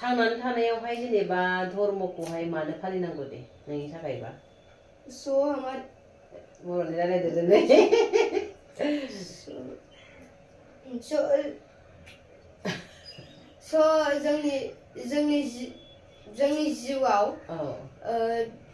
थांनानै थानायावहाय जेनेबा धर्मखौहाय मानो फालिनांगौ दे नोंनि थाखायबा बर'नि रायलायदो दिनै जोंनि जिउआव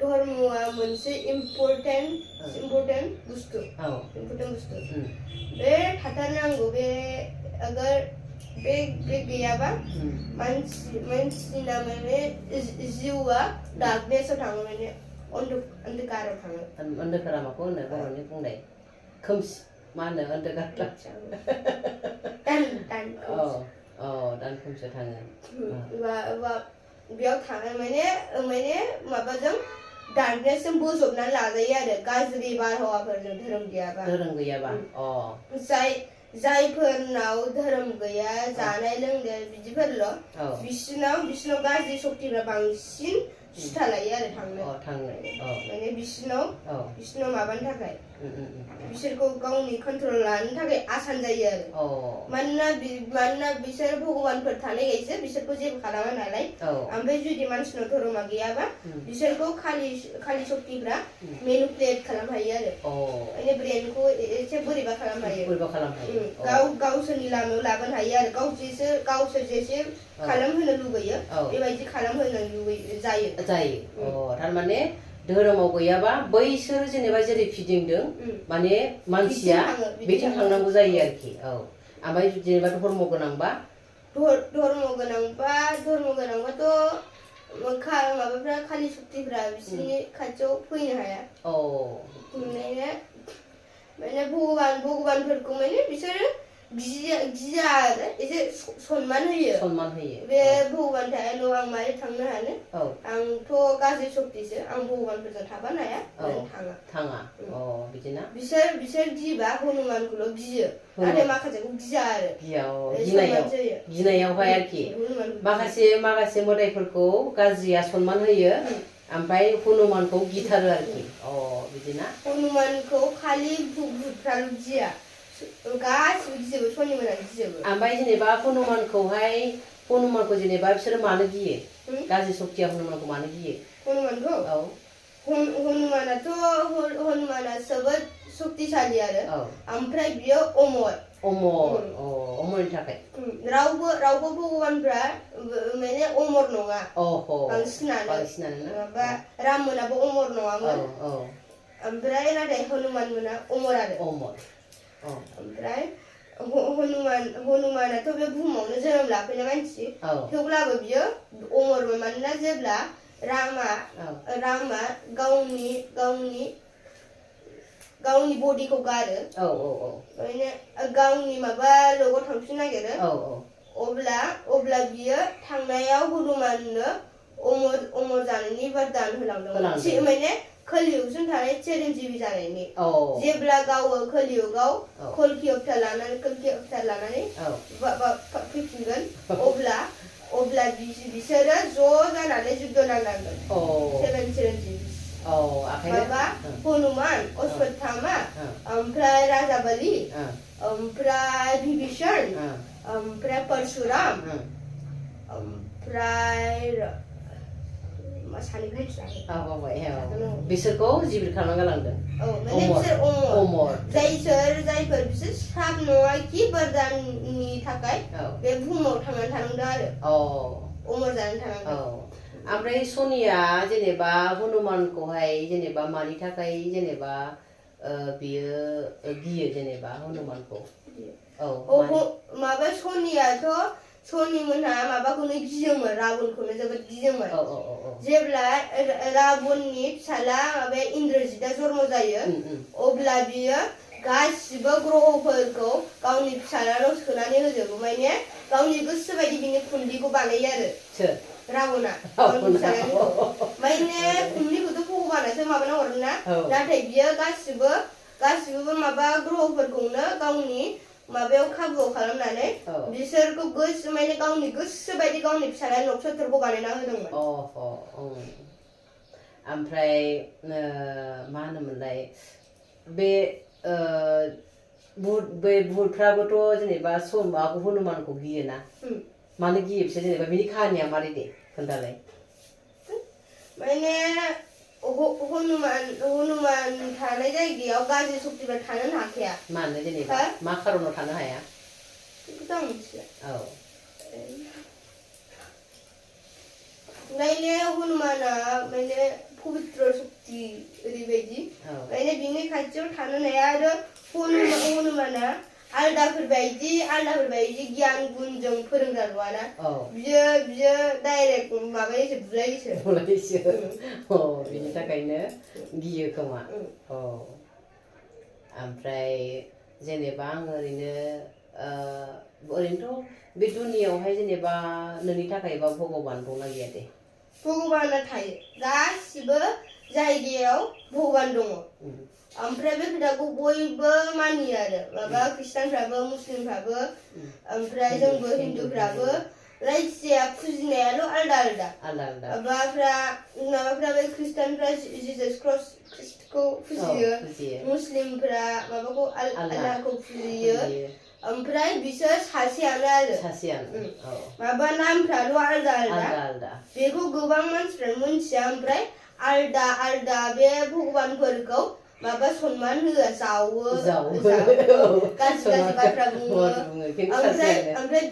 धर्मआ मोनसे इम्पोर्टेन्ट बुस्थु बे थाथारनांगौ बे अगर बे गैयाबा मानसिना माने जिउआ डार्कनेसआव थाङो माने अन्धकाराव थाङो अन्धकारा माखौ होनो बर'नि बुंनाय खोमसि मा होनो अन्धकार दान खोमसियाव थाङो बेयाव थाङो माने माबाजों डार्कनेसजों बोजबनानै लाजायो आरो गाज्रि बारहावाफोरजों धोरोम गैयाबा जायफोरनाव धोरोम गैया जानाय लोंनाय बिदिफोरल' बिसिनाव गाज्रि शक्तिफ्रा बांसिन सुथा लायो आरो थांनो माने बिसिनाव माबानो थाखाय बिसोरखौ गावनि कन्ट्रल लानो थाखाय आसान जायो आरो मानोना बिसोर भगबानफोर थानायखायसो बिसोरखौ जेबो खालामा नालाय ओमफ्राय जुदि मानसिनाव धर्मआ गैयाबा बिसोरखौ खालि शक्तिफ्रा मेनिपुलेट खालामनो हायो आरो माने ब्रेनखौ एसे बोरैबा खालामनो हायो गावसोरनि लामायाव लाबोनो हायो आरो गावसोर जेसे खालामहोनो लुबैयो बेबायदि खालामहोनो जायो थारमाने धोरोमाव गैयाबा बैसोर जेनेबा जेरै फिदिंदों माने मानसिया बेथिं थांनांगौ जायो आरोखि ओमफ्राय जेनेबा धर्म गोनांबाथ' माबाफ्रा खालि शक्तिफ्रा बिसोरनि खाथियाव फैनो हाया माने भगबानफोरखौ माने बिसोरो गिया आरो एसे सनमान होयो बे भगबान थायाल' आं मारै थांनो हानो आंथ' गाज्रि शक्तिसो आं भगबानफोरजों थाबानो हाया थाङा बिदिना बिसोर गियोबा हनुमानखौल' गियो नाथाय माखासेखौ गिया आरो गिनायावहाय आरोखि माखासे मोदायफोरखौ गाज्रिया सनमान होयो ओमफ्राय हनुमानखौ गिथारो आरोखि बिदिना हनुमानखौ खालि भुतफ्राल' गिया गासिबो गिजोबो सनिमानानो गिजोबो ओमफ्राय जेनेबा हनुमानखौ जेनेबा बिसोरो मानो गियो गाज्रि शक्तिया हनुमानखौ मानो गियो हनुमाना जोबोद शक्तिशाली आरो ओमफ्राय बियो अमरनि थाखाय रावबो भगबानफ्रा माने अमर नङा बांसिनानो राम मोनाबो अमर नङामोन ओमफ्राय नाथाय हनुमान मोना अमर आरो ओमफ्राय हनुमानाथ' बे बुहुमावनो जोनोम लाफैनाय मानसि थेवब्लाबो बियो अमरमोन मानोना जेब्ला रामा गावनि बडिखौ गारो माने गावनि माबा लोगोआव थांफिननो नागिरो अब्ला बियो थांनायाव हनुमाननो अमर जानायनि बरदान होलांदोंमोन माने कलियुगजों थानाय चिरन्जीबि जानायनि जेब्ला गावो कलियुगाव कल्कि अबतार लानानै फैफिनगोन अब्ला बिसोरो ज' जानानै जुद्ध नांनांगोन सेभेन चिरन्जीबि माबा हनुमान अश्वत्थामा ओमफ्राय राजा बलि ओमफ्राय बिभीषण ओमफ्राय परशुराम ओमफ्राय बिसोरखौ जिबिर खालामना गालांदों जायफोर बिसोर साब नङा कि बरदाननि थाखाय बे बुहुमाव थांनानै थानांदों आरो अमर जानानै थानांदों ओमफ्राय सनिया जेनेबा हनुमानखौहाय जेनेबा मानि थाखाय जेनेबा बियो गियो जेनेबा हनुमानखौ माबा सनिमोनहा माबाखौनो गियोमोन राबनखौनो जोबोद गियोमोन जेब्ला राबननि फिसाला माबाया इन्द्रजितआ जन्म जायो अब्ला बियो गासिबो ग्रहफोरखौ गावनि फिसालानाव सोनानै होजोबो माने गावनि गोसो बायदि बिनि खुन्दिखौ बानायो आरो रावना गावनि फिसालानिखौ माने खुन्दिखौथ' भगबानासो माबाना हरोना नाथाय बियो गासिबो माबा ग्रहफोरखौनो गावनि माबायाव खाबुआव खालामनानै बिसोरखौ माने गावनि गोसो बायदि गावनि फिसाला नक्षत्रखौ बानायना होदोंमोन ओमफ्राय मा होनोमोनलाय बे भुतफ्राबोथ' जेनेबा माबाखौ हनुमानखौ गियोना मानो गियो बिसोर जेनेबा बिनि खाहानिया मारै दे खोन्थालाय माने हनुमान थानाय जायगायाव गाज्रि शक्तिफ्रा थानो हाखाया मानो जेनेबा मा खारनाव थानो हाया बेखौथ' आं मिथिला औ माने हनुमाना माने पबित्र शक्ति ओरैबायदि माने बिनि खाथियाव थानो हाया आरो हनुमाना आलदाफोरबायदि गियान गुनजों फोरोंग्रा नङाना बियो डाइरेक्ट माबायोसो बुलायोसो बिनि थाखायनो गियो खोमा ओमफ्राय जेनेबा आं ओरैनोथ' बे दुनियावहाय जेनेबा नोंनि थाखायबा भगबान दंना गैया दे भगबाना थायो गासिबो जायगायाव भगबान दङ ओमफ्राय बे खोथाखौ बयबो मानियो आरो माबा ख्रिस्टानफ्राबो मुस्लिमफ्राबो ओमफ्राय जोंबो हिन्दुफ्राबो जायखिजाया फुजिनायाल' आलदा माबाफ्रा बे ख्रिस्टानफ्रा जिजास ख्रिस्टखौ फुजियो मुस्लिमफ्रा माबाखौ आल्लाहखौ फुजियो ओमफ्राय बिसोर सासेयानो आरो माबा नामफ्राल' आलदा बेखौ गोबां मानसिफ्रा मिथिया ओमफ्राय आलदा बे भगबानफोरखौ माबा सनमान होआ जावो गाज्रि बाथ्रा बुङो ओमफ्राय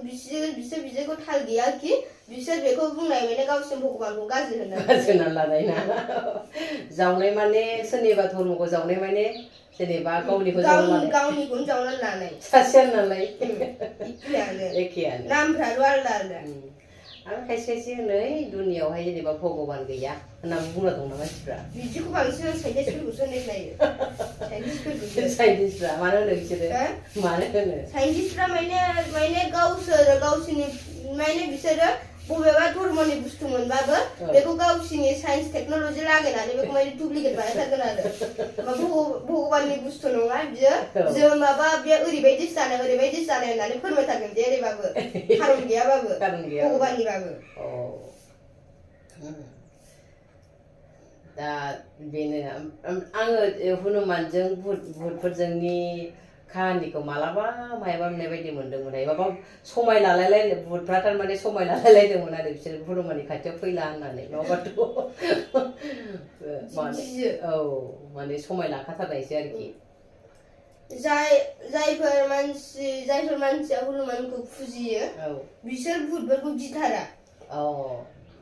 बिसोर बिदिखौ थाल गैया कि बिसोर बेखौ बुंनाय माने गावसिनि भगबानखौ गाज्रि होनना लानाय ना जावनाय माने सोरनिबा धर्मखौ जावनाय माने जेनेबा गावनिखौनो जावनानै लानाय सासेयानो नालाय एखेयानो नामफ्राल' आलदा आं खायसे होनो दुनियावहाय जेनेबा भगबान गैया होननानै बुंना दंना मानसिफ्रा बिदिखौ बांसिन साइन्टिस्टफोरखौसो होननाय साइन्टिस्टफ्रा मानो होनो बिसोरो मानो होनो साइन्टिस्टफ्रा माने गावसिनि माने बिसोरो बबेबा धर्मनि बुस्थु मोनबाबो बेखौ गावसिनि साइन्स टेक्न'लजि लागायनानै बेखौ माने डुप्लिकेट बानायथारगोन आरो भगबाननि बुस्थु नङा बियो माबा बे ओरैबायदि जानाय होननानै फोरमायथारगोन जेरैबाबो खारन गैयाबाबो भगबाननिबाबो दा बेनो आङो हनुमानजों भुतफोरजोंनि खाहानिखौ मालाबा मायाबा मोननाय बायदि मोनदोंमोन माबा समाय लालायलायनो भुतफ्रा थारमाने समाय लालायलायदोंमोन आरो बिसोर हनुमाननि खाथियाव फैला होननानै नङाबाथ' माने समाय लाखाथारनायसै आरोखि जायफोर मानसिया हनुमानखौ फुजियो बिसोर भुतफोरखौ गिथारा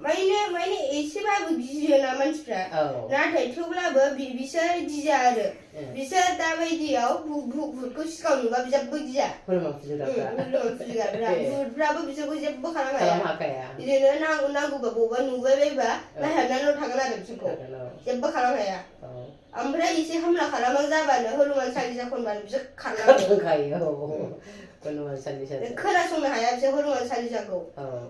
माने एसेबाबो गियो ना मानसिफ्रा नाथाय थेवब्लाबो बिसोर गिया आरो बिसोर दा बायदियाव भुतखौ सिगाङाव नुबा जेबो गिया भुतफ्राबो बिसोरखौ जेबो खालामहाया बिदिनो नांगौबा बबेबा नुबाय बायबा नायहाबनानैल' थागोन आरो बिसोरखौ जेबो खालामहाया ओमफ्राय एसे हामला खालामहां जाबानो हनुमान चालिसा खनबानो बिसोर खारलाङो खोनासंनो हाया बिसोर हनुमान चालिसाखौ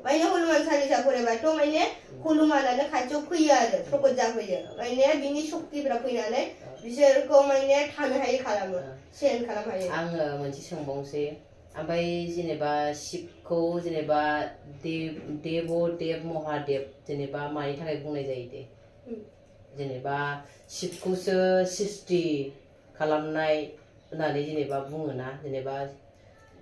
माने हनुमान चालिसा फरायबाथ' माने हनुमानानो खाथियाव फैयो आरो प्रकट जाफैयो माने बिनि शक्तिफ्रा फैनानै बिसोरखौ माने थानो हायै खालामो सेन खालामनो हायो आङो मोनसे सोंबावनोसै ओमफ्राय जेनेबा शिबखौ जेनेबा देव महादेव जेनेबा मानि थाखाय बुंनाय जायो दे जेनेबा शिबखौसो सृष्टि खालामनाय होननानै जेनेबा बुङोना जेनेबा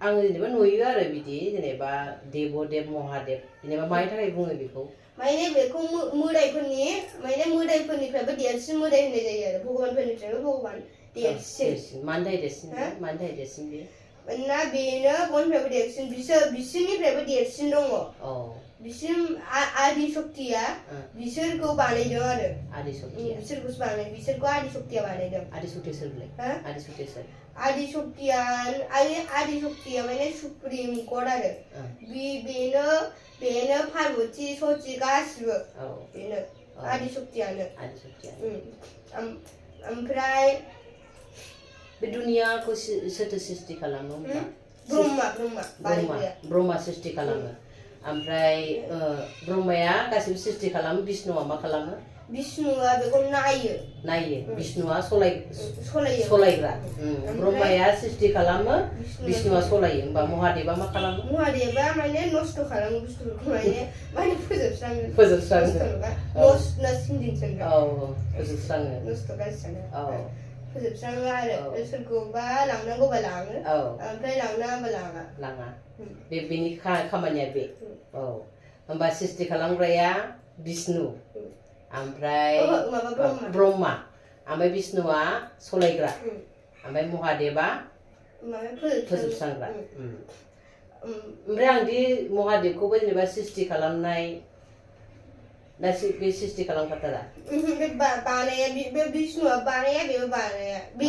आङो जेनेबा नुयो आरो बिदि जेनेबा देव महादेव जेनेबा मानि थाखाय बुङो बेखौ माने बेखौ मोदायफोरनिफ्रायबो देरसिन मोदाय होननाय जायो आरो भगबानफोरनिफ्रायबो भगबान देरसिन मानि थाखाय देरसिन बे मानोना बेनो बयनिफ्रायबो देरसिन बिसोरनिफ्रायबो देरसिन दङ बिसोर आदि शक्तिया बिसोरखौ बानायदों आरो बिसोरखौसो बानायदों बिसोरखौ आदि शक्तिया बानायदों आदि शक्तिया माने सुप्रिम गड आरो बेनो पार्वती सती गासिबो बेनो आदि शक्तियानो ओमफ्राय बे दुनियाखौ सोरथो सृष्टि खालामो ब्रह्मा सृष्टि खालामो ओमफ्राय ब्रह्माया गासिबो सृष्टि खालामो विष्णुआ मा खालामो विष्णुआ बेखौ नायो विष्णुआ सलायग्रा ब्रह्माया सृष्टि खालामो विष्णुआ सलायो होमबा महादेबा मा खालामो महादेबा माने नष्ट खालामो बुस्थुफोरखौ माने फोजोबस्राङो फोजोबस्राङो फोजोबस्राङो आरो सोरखौबा लांनांगौबा लाङो ओमफ्राय लांनाङाबा लाङा बेनि खामानिया बे होमबा सृष्टि खालामग्राया विष्णु ओमफ्राय ब्रह्मा ओमफ्राय विष्णुआ सलायग्रा ओमफ्राय महादेबा फोजोबस्रांग्रा ओमफ्राय आंदि महादेबखौबो जेनेबा सृष्टि खालामनाय दा बे सृष्टि खालामखाथारा बानाया बे विष्णुआ बानाया बेबो बानाया बे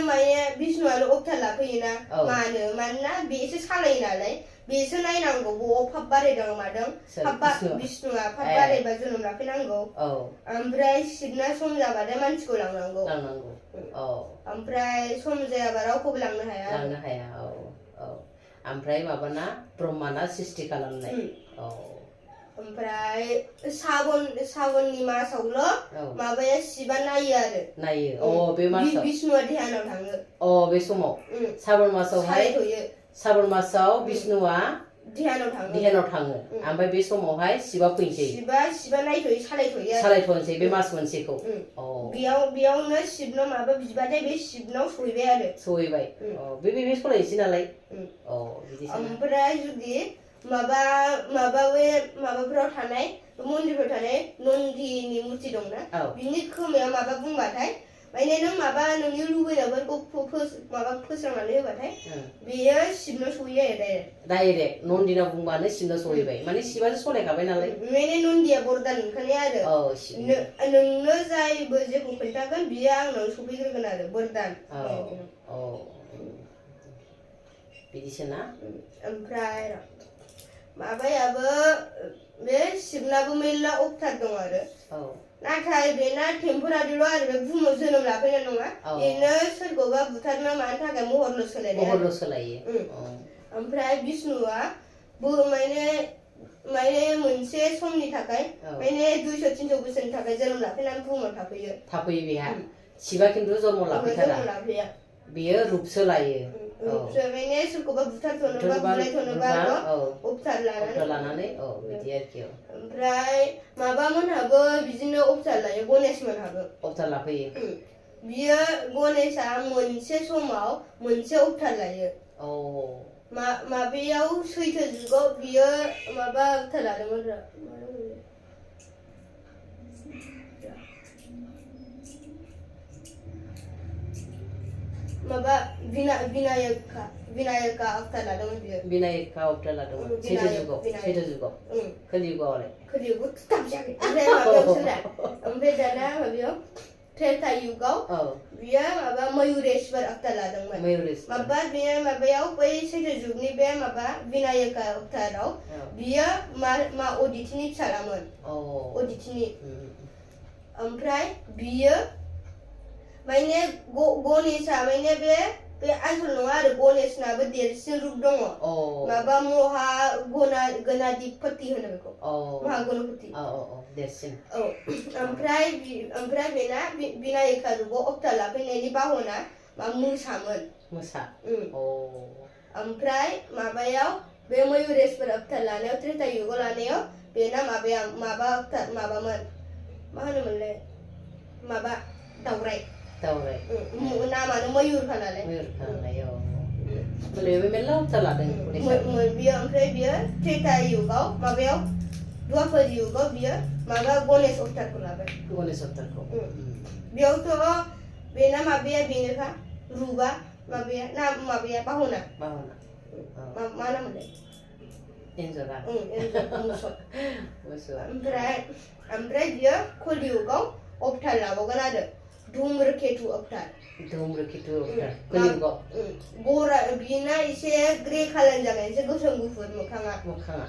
माने विष्णुआल' अबतार लाफैयोना मानोना बेसो सालायो नालाय बेसो नायनांगौ बबाव पाप बारायदों मादों विष्णुआ पाप बारायबा जोनोम लाफैनांगौ ओमफ्राय शिबना सम जाबाथाय मानसिखौ लांनांगौ ओमफ्राय सम जायाबा रावखौबो लांनो हाया ओमफ्राय माबाना ब्रह्माना सृष्टि खालामनाय ओमफ्राय सावननि मासावल' माबाया शिबा नायो बे मासाव विष्णुआ ध्यानाव थाङो बे समाव सावन मासाव विष्णुआ ध्यानाव थाङो ओमफ्राय बे समावहाय शिबा फैनोसै शिबा नायथ'यो सालायथ'नोसै बे मास मोनसेखौ बेयावनो शिबनाव माबा बिबाथाय बे शिबनाव सहैबाय बे सलायनोसै नालाय ओमफ्राय जुदि माबाफोराव थानाय मन्दिरफोराव थानाय नन्दीनि मुर्ति दंना बिनि खोमायाव माबा बुंबाथाय माने नों माबा नोंनि लुबैनायफोरखौ फोस्रांनानै होबाथाय बेयो शिबनाव सहैयो आरो डाइरेक्ट नन्दीनाव बुंबानो शिबनाव सहैबाय माने शिबासो सलायखाबाय नालाय माने नन्दीया बरदान मोनखानाय आरो नोंनो जायबो जेखौ खोन्थागोन बियो आंनाव सफैग्रोगोन आरो बरदान बिदिसो ना ओमफ्राय माबायाबो बे शिबनाबो मेरला अबतार दं आरो नाथाय बेना टेम्परारिल' आरो बे बुहुमाव जोनोम लाफैनाय नङा बेनो सोरखौबा बुथारनो मानो थाखाय महरल' सोलायो ओमफ्राय विष्णुआ माने मोनसे समनि थाखाय माने 200-300 बोसोरनि थाखाय जोनोम लाफैनानै बुहुमाव थाफैयो बेहा शिबा खिन्थु जन्म लाफैथारा बेयो रुपसो लायो माने सोरखौबा बुथारथ'नोबा बुलायथ'नोबा अबतार लानानै बिदि आरोखि ओमफ्राय माबामोनहाबो बिदिनो अबतार लायो गणेश मोनहाबो अबतार लाफैयो बियो गणेशआ मोनसे समाव मोनसे अबतार लायो माबायाव सैथो जुगाव बियो माबा अबतार लादोंमोन माबा विनायका अबतार लादोंमोन बियो विनायका अबतार लादोंमोन सैथो जुगाव कलियुगाव थाब जायाखै ओमफ्राय माबायावसोना ओमफ्राय दाना माबायाव त्रेता युगाव बियो माबा मयुरेश्वर अबतार लादोंमोन बियो माबायाव बै सैथो जुगनि बे माबा विनायका अबताराव बियो मा अदितिनि फिसालामोन अदितिनि ओमफ्राय बियो माने गणेशआ माने बे आसल नङा आरो गणेशनाबो देरसिन रुप दङ माबा महा गणाधिपति होनो बेखौ महा गणपति देरसिन ओमफ्राय बेना विनायका रुपाव अबतार लाफैनायनि बाहना मोसामोन ओमफ्राय माबायाव बे मयुरेश्वर अबतार लानायाव त्रेता युगाव लानायाव बेना माबामोन मा होनोमोनलाय माबा दावराय नामानो मयुरखा नालाय मेरला अबतार लादों बियो ओमफ्राय बियो त्रेता युगाव माबायाव द्वापर युगाव बियो माबा गणेश अबतारखौ लाबाय बेयावथ' बेना माबाया बेनोखा रुपा माबाया बाहना मा नाममोनलाय एन्जरा ओमफ्राय बियो कलियुगाव अबतार लाबावगोन आरो धूम्रकेतु अबतार बिना एसे ग्रे कालार जागोन एसे गोसोम गुफुर मोखाङा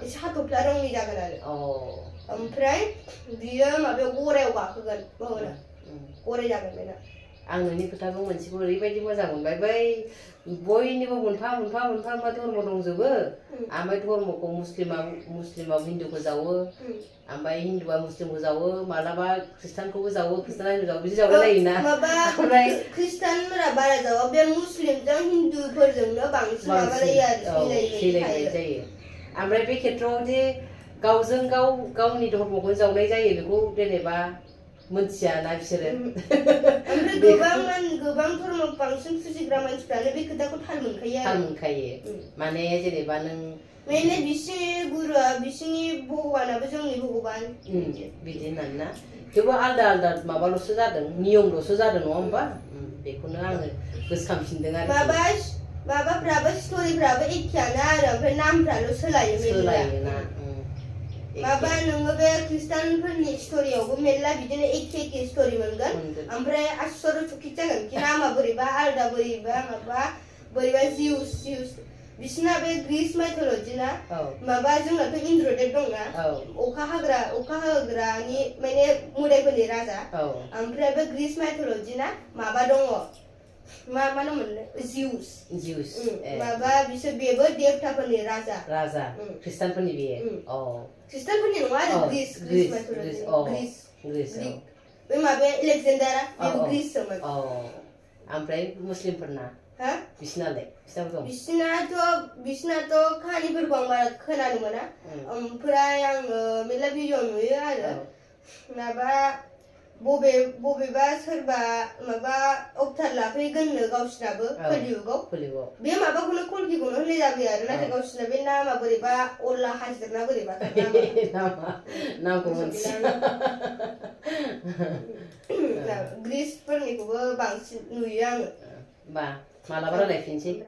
एसे हाथफ्ला रंनि जागोन आरो ओमफ्राय बियो माबायाव गरायाव गाखोगोन बावना गराय जागोन बेना आं नोंनि खोथाखौ मोनसेखौ ओरैबायदि मोजां मोनबाय बै बयनिबो मोनफा धर्म दंजोबो ओमफ्राय धर्मखौ मुस्लिमा हिन्दुखौ जावो ओमफ्राय हिन्दुआ मुस्लिमखौ जावो मालाबा ख्रिस्टानखौबो जावो ख्रिस्टाना हिन्दु जावो बिदि जावलायलायोना ओमफ्राय ख्रिस्टानफोरा बारा जावा बे मुस्लिमजों हिन्दुफोरजोंनो बांसिन माबालायो आरो सैलायनाय जायो ओमफ्राय बे खेत्रआव जे गावजों गाव गावनि धर्मखौ जावनाय जायो बेखौ जेनेबा मोनथिया ना बिसोरो ओमफ्राय गोबां धर्म बांसिन फुजिग्रा मानसिफ्रानो बे खोथाखौ थाल मोनखायो माने जेनेबा नों माने बिसिनि गुरुआ बिसिनि भगबानाबो जोंनि भगबान बिदि होननानै ना थेवबो आलदा आलदा माबाल'सो जादों नियमल'सो जादों नङा होमबा बेखौनो आङो गोसोखांफिनदों आरो माबाफ्राबो स्ट'रिफ्राबो एखेयानो आरो ओमफ्राय नामफ्राल' सोलायोना माबा नोङो बे खृष्टानफोरनि स्ट'रियावबो मेरला बिदिनो एखे स्ट'रि मोनगोन ओमफ्राय आश्चर्य चकित जागोन कि नामा बोरैबा आलदा बोरैबा जिउस बिसिना बे ग्रीस माइथोल'जि ना माबा जोंनाथ' इन्द्रदेब दंना अखा होग्रानि माने मोदायफोरनि राजा ओमफ्राय बे ग्रीस माइथोल'जि ना माबा दङ मा नाममोन जिउस माबा बिसोर बेबो देवताफोरनि राजा खृष्टानफोरनि बे खृष्टानफोरनि नङा आरो ग्रीस माइथोल'जि ग्रीस बे माबाया एलेक्जेन्डारा बेबो ग्रीससोमोन ओमफ्राय मुस्लिमफोरना बिसिनाथ' काहानिफोरखौ आं बारा खोनानो मोना ओमफ्राय आङो मेरला भिडिअ नुयो आरो माबा बबेबा सोरबा माबा अबतार लाफैगोननो गावसिनाबो कलियुगाव बे माबाखौनो कल्किखौनो होननाय जाबाय आरो नाथाय गावसिना बे नामा बोरैबा अरला हाजिर ना बोरैबा नामखौ मोनथिया ग्रीसफोरनिखौबो बांसिन नुयो आङो मालाबा रायलायफिनसै